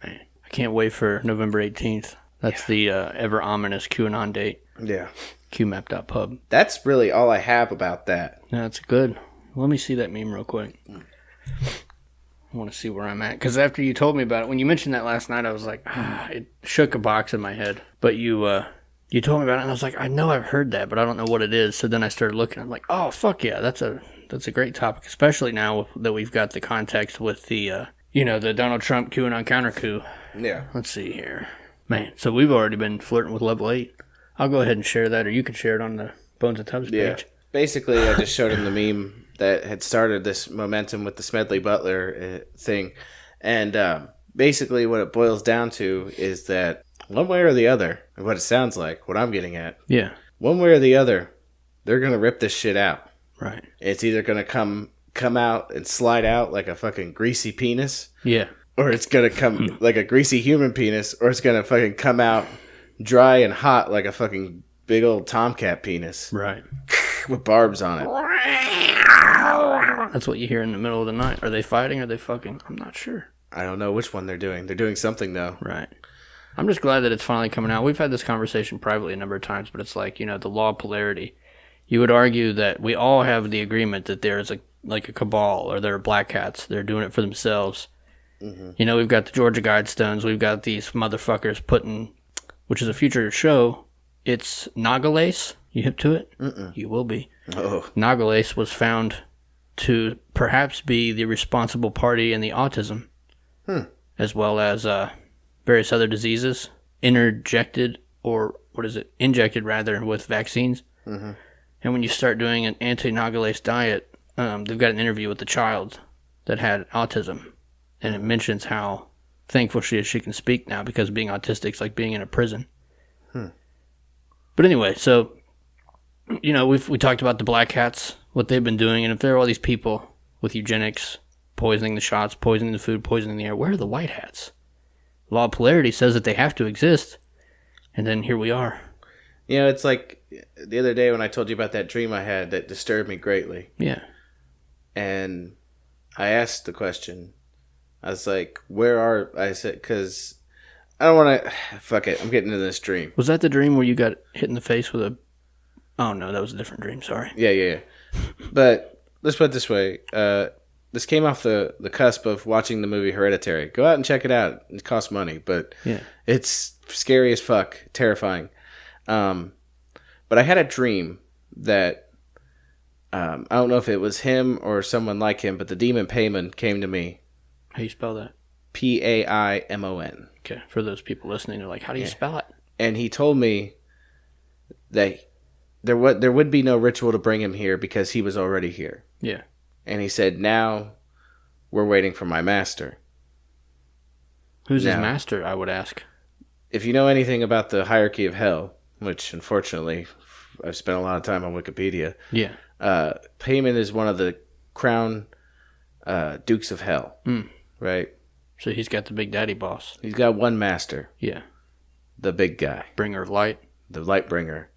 I can't wait for November 18th. That's the ever ominous QAnon date. Yeah. QMap.pub. That's really all I have about that. Yeah, that's good. Let me see that meme real quick. I want to see where I'm at. Because after you told me about it, when you mentioned that last night, I was like, it shook a box in my head. But you told me about it, and I was like, I know I've heard that, but I don't know what it is. So then I started looking. I'm like, oh, fuck yeah, that's a great topic, especially now that we've got the context with the, the Donald Trump QAnon counter coup. Yeah. Let's see here. Man, so we've already been flirting with level 8. I'll go ahead and share that, or you can share it on the Bones and Tubs page. Basically, I just showed him the meme that had started this momentum with the Smedley Butler thing. And basically what it boils down to is that one way or the other, what it sounds like, what I'm getting at, one way or the other, they're going to rip this shit out. Right. It's either going to come out and slide out like a fucking greasy penis. Yeah. Or it's going to come like a greasy human penis. Or it's going to fucking come out dry and hot like a fucking big old tomcat penis. Right. With barbs on it. That's what you hear in the middle of the night. Are they fighting? Are they fucking? I'm not sure. I don't know which one they're doing. They're doing something, though. Right. I'm just glad that it's finally coming out. We've had this conversation privately a number of times, but it's like, the law of polarity. You would argue that we all have the agreement that there is a cabal, or there are black hats. They're doing it for themselves. Mm-hmm. We've got the Georgia Guidestones. We've got these motherfuckers putting, which is a future show, it's Nogalace. You hip to it? Mm-mm. You will be. Oh. Nogalace was found to perhaps be the responsible party in the autism, as well as various other diseases, injected rather, with vaccines. Mm-hmm. And when you start doing an anti-Nogalace diet, they've got an interview with the child that had autism, and it mentions how thankful she is she can speak now because being autistic is like being in a prison. But anyway, so... we talked about the black hats, what they've been doing, and if there are all these people with eugenics, poisoning the shots, poisoning the food, poisoning the air, where are the white hats? Law of polarity says that they have to exist, and then here we are. It's like the other day when I told you about that dream I had that disturbed me greatly. Yeah. And I asked the question, I was like, I said, because I don't want to, fuck it, I'm getting into this dream. Was that the dream where you got hit in the face with a... Oh, no, that was a different dream. Sorry. Yeah. But let's put it this way. This came off the cusp of watching the movie Hereditary. Go out and check it out. It costs money, but it's scary as fuck. Terrifying. But I had a dream that... I don't know if it was him or someone like him, but the demon Paimon came to me. How do you spell that? Paimon. Okay, for those people listening, they're like, how do you spell it? And he told me that... There would be no ritual to bring him here because he was already here. Yeah. And he said, now we're waiting for my master. Who's his master, I would ask? If you know anything about the hierarchy of hell, which unfortunately I've spent a lot of time on Wikipedia. Yeah. Paimon is one of the crown dukes of hell. Right? So he's got the big daddy boss. He's got one master. Yeah. The big guy. Bringer of light. The light bringer.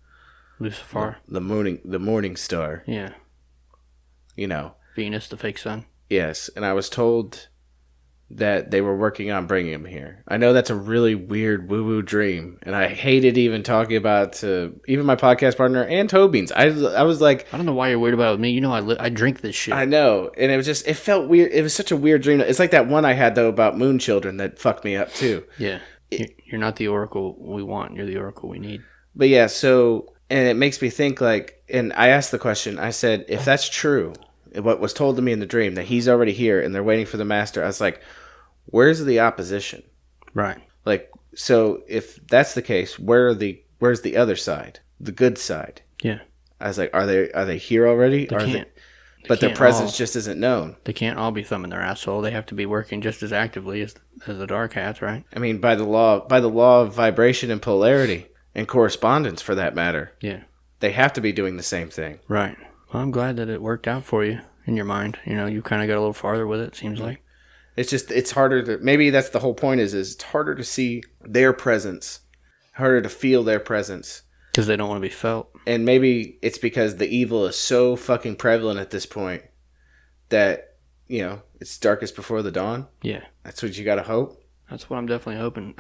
Lucifer. The morning star. Yeah. Venus, the fake sun. Yes, and I was told that they were working on bringing him here. I know that's a really weird woo-woo dream, and I hated even talking about it to even my podcast partner and Tobin's. I was like, I don't know why you're worried about it with me. You know, I drink this shit. I know, and it felt weird. It was such a weird dream. It's like that one I had though about moon children that fucked me up too. Yeah, you're not the oracle we want. You're the oracle we need. But yeah, so, and it makes me think like, and I asked the question. I said, if that's true, what was told to me in the dream, that he's already here and they're waiting for the master, I was like, where's the opposition? Right. Like, so if that's the case, where's the other side, the good side? Yeah. I was like, are they here already? But their presence just isn't known. They can't all be thumbing their asshole. They have to be working just as actively as the Dark Hats, right? I mean, by the law of vibration and polarity and correspondence, for that matter. Yeah. They have to be doing the same thing. Right. Well, I'm glad that it worked out for you in your mind. You know, you kind of got a little farther with it, seems like. It's harder to, maybe that's the whole point is it's harder to see their presence, harder to feel their presence. Because they don't want to be felt. And maybe it's because the evil is so fucking prevalent at this point that, you know, it's darkest before the dawn. Yeah. That's what you gotta hope. That's what I'm definitely hoping.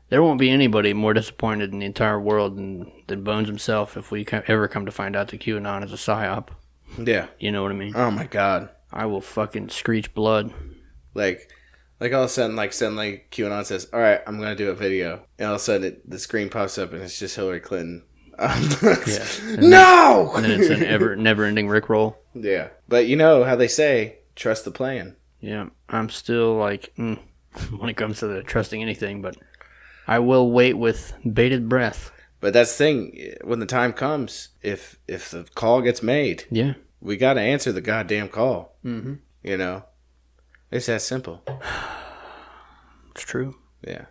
There won't be anybody more disappointed in the entire world than Bones himself if we ever come to find out that QAnon is a psyop. Yeah. You know what I mean? Oh my God. I will fucking screech blood. Like all of a sudden, suddenly QAnon says, all right, I'm going to do a video. And all of a sudden the screen pops up and it's just Hillary Clinton. Yeah. No! And then it's an never-ending Rickroll. Yeah. But you know how they say, trust the plan. Yeah. I'm still like, when it comes to the trusting anything, but I will wait with bated breath. But that's the thing. When the time comes, if the call gets made, yeah, we got to answer the goddamn call. Mm-hmm. You know? It's that simple. It's true. Yeah.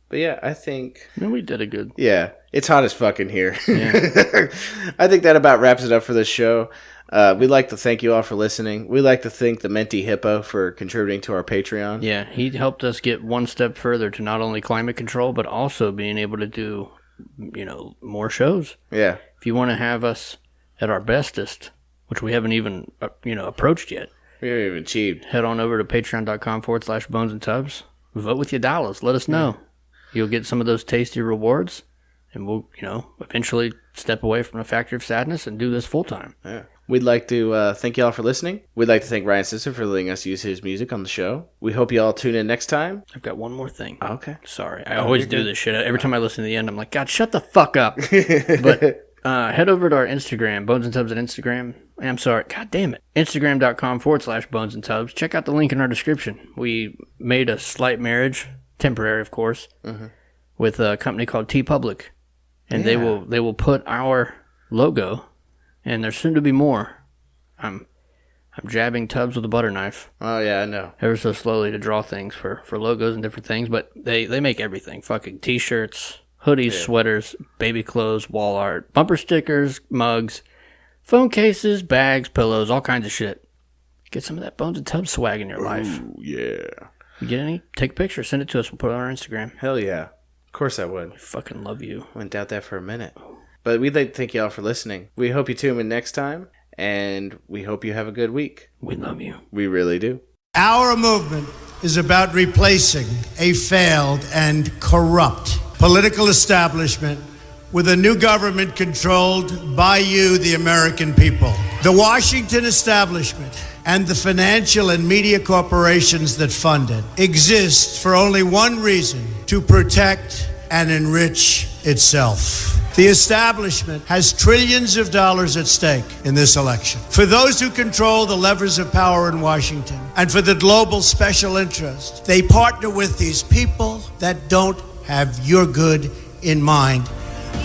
But yeah, I think... No, we did a good... Yeah. It's hot as fucking here. Yeah. I think that about wraps it up for this show. We'd like to thank you all for listening. We'd like to thank the Menti Hippo for contributing to our Patreon. Yeah, he helped us get one step further to not only climate control, but also being able to do, you know, more shows. Yeah. If you want to have us at our bestest, which we haven't even, approached yet. We haven't even achieved. Head on over to patreon.com/bones and tubs. Vote with your dollars. Let us know. You'll get some of those tasty rewards, and we'll, eventually step away from the factory of sadness and do this full time. Yeah. We'd like to thank y'all for listening. We'd like to thank Ryan Sisser for letting us use his music on the show. We hope you all tune in next time. I've got one more thing. Okay. Sorry. I always do this shit. Every time I listen to the end, I'm like, God, shut the fuck up. But head over to our Instagram, Bones and Tubs at Instagram. I'm sorry. God damn it. Instagram.com/Bones and Tubs. Check out the link in our description. We made a slight marriage, temporary, of course, with a company called TeePublic. And they will put our logo, and there's soon to be more. I'm jabbing Tubbs with a butter knife. Oh, yeah, I know. Ever so slowly to draw things for logos and different things. But they make everything. Fucking t-shirts, hoodies, sweaters, baby clothes, wall art, bumper stickers, mugs, phone cases, bags, pillows, all kinds of shit. Get some of that Bones and Tubbs swag in your life. Ooh, yeah. You get any? Take a picture. Send it to us. We'll put it on our Instagram. Hell yeah. Of course I would. I fucking love you. Wouldn't doubt that for a minute. But we'd like to thank you all for listening. We hope you tune in next time, and we hope you have a good week. We love you. We really do. Our movement is about replacing a failed and corrupt political establishment with a new government controlled by you, the American people. The Washington establishment and the financial and media corporations that fund it exist for only one reason: to protect and enrich itself. The establishment has trillions of dollars at stake in this election. For those who control the levers of power in Washington and for the global special interest, they partner with these people that don't have your good in mind.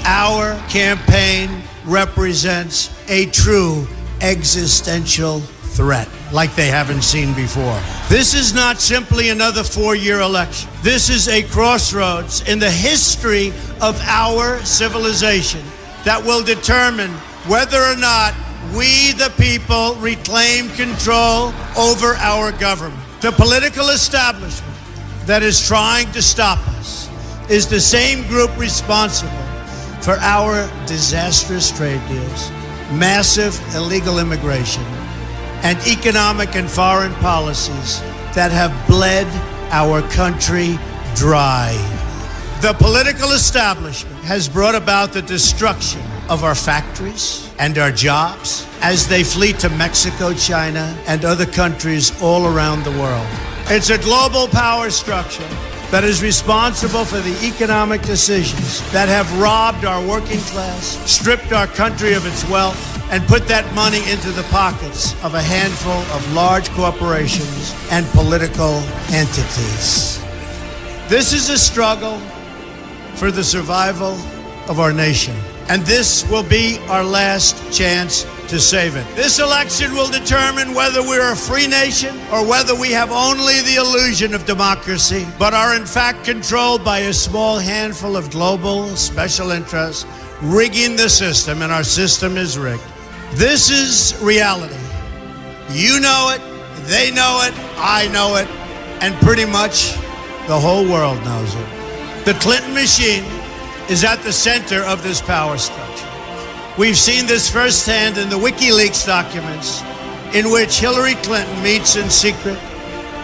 Our campaign represents a true existential threat like they haven't seen before. This is not simply another 4-year election. This is a crossroads in the history of our civilization that will determine whether or not we, the people, reclaim control over our government. The political establishment that is trying to stop us is the same group responsible for our disastrous trade deals, massive illegal immigration, and economic and foreign policies that have bled our country dry. The political establishment has brought about the destruction of our factories and our jobs as they flee to Mexico, China, and other countries all around the world. It's a global power structure that is responsible for the economic decisions that have robbed our working class, stripped our country of its wealth, and put that money into the pockets of a handful of large corporations and political entities. This is a struggle for the survival of our nation, and this will be our last chance to save it. This election will determine whether we're a free nation or whether we have only the illusion of democracy, but are in fact controlled by a small handful of global special interests rigging the system, and our system is rigged. This is reality. You know it, they know it, I know it, and pretty much the whole world knows it. The Clinton machine is at the center of this power structure. We've seen this firsthand in the WikiLeaks documents, in which Hillary Clinton meets in secret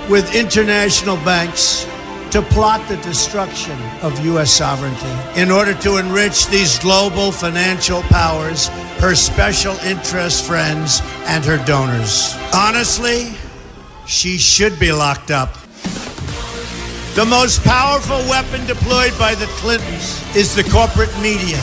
with international banks to plot the destruction of U.S. sovereignty in order to enrich these global financial powers, her special interest friends, and her donors. Honestly, she should be locked up. The most powerful weapon deployed by the Clintons is the corporate media,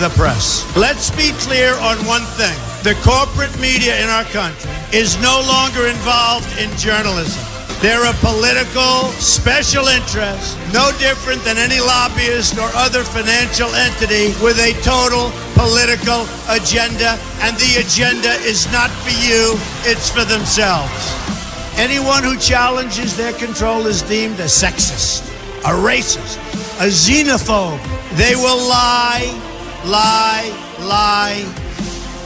the press. Let's be clear on one thing. The corporate media in our country is no longer involved in journalism. They're a political special interest, no different than any lobbyist or other financial entity with a total political agenda, and the agenda is not for you, it's for themselves. Anyone who challenges their control is deemed a sexist, a racist, a xenophobe. They will lie,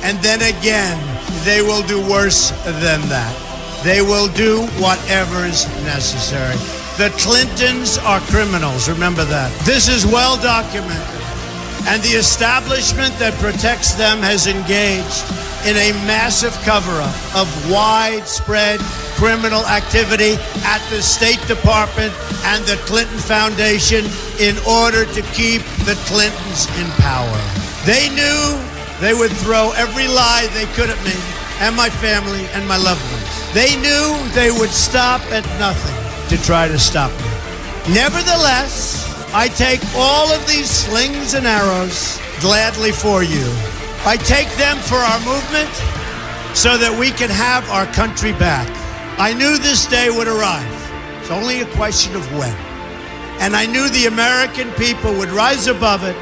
and then again, they will do worse than that. They will do whatever is necessary. The Clintons are criminals, remember that. This is well documented, and the establishment that protects them has engaged in a massive cover-up of widespread criminal activity at the State Department and the Clinton Foundation in order to keep the Clintons in power. They knew they would throw every lie they could at me and my family and my loved ones. They knew they would stop at nothing to try to stop me. Nevertheless, I take all of these slings and arrows gladly for you. I take them for our movement so that we can have our country back. I knew this day would arrive. It's only a question of when. And I knew the American people would rise above it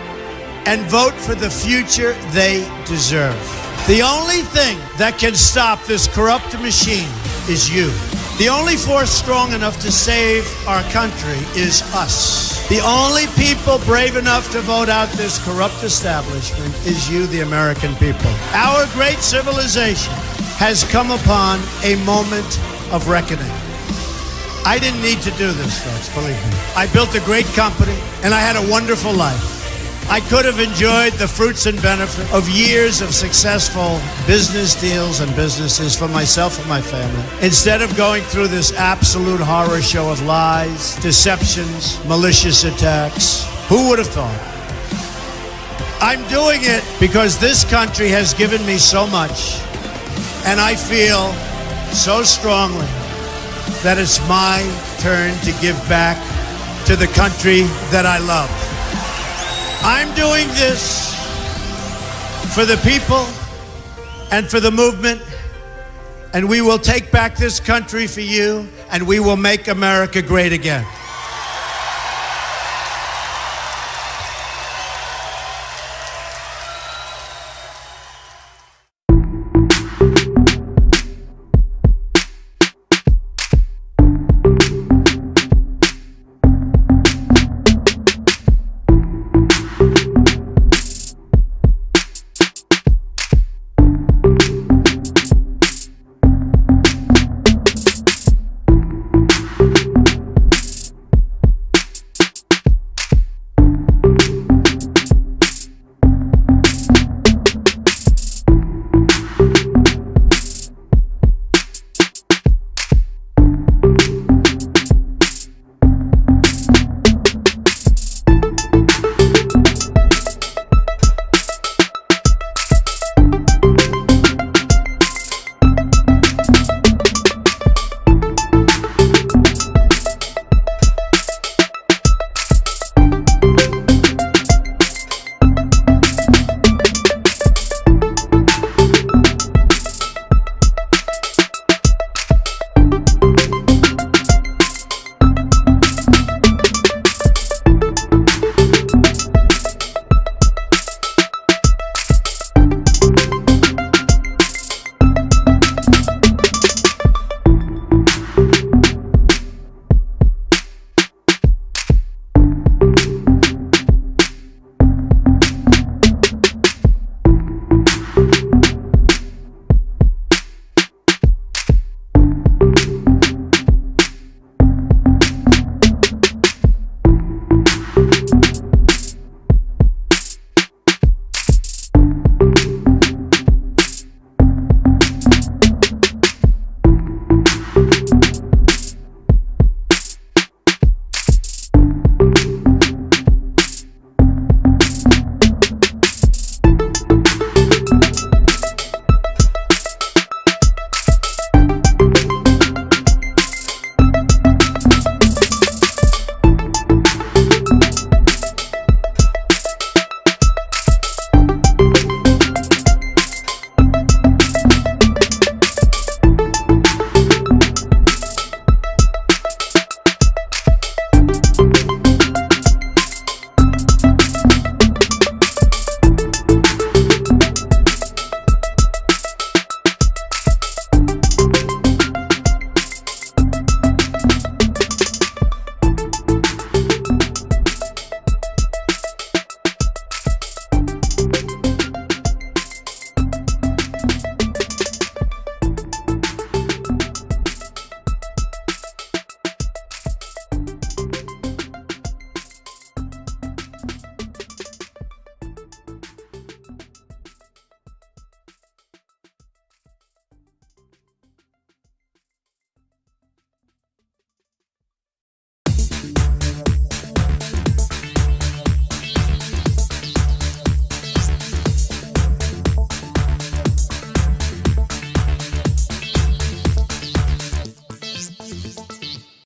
and vote for the future they deserve. The only thing that can stop this corrupt machine is you. The only force strong enough to save our country is us. The only people brave enough to vote out this corrupt establishment is you, the American people. Our great civilization has come upon a moment of reckoning. I didn't need to do this, folks, believe me. I built a great company, and I had a wonderful life. I could have enjoyed the fruits and benefit of years of successful business deals and businesses for myself and my family, instead of going through this absolute horror show of lies, deceptions, malicious attacks. Who would have thought? I'm doing it because this country has given me so much, and I feel so strongly that it's my turn to give back to the country that I love. I'm doing this for the people and for the movement, and we will take back this country for you, and we will make America great again.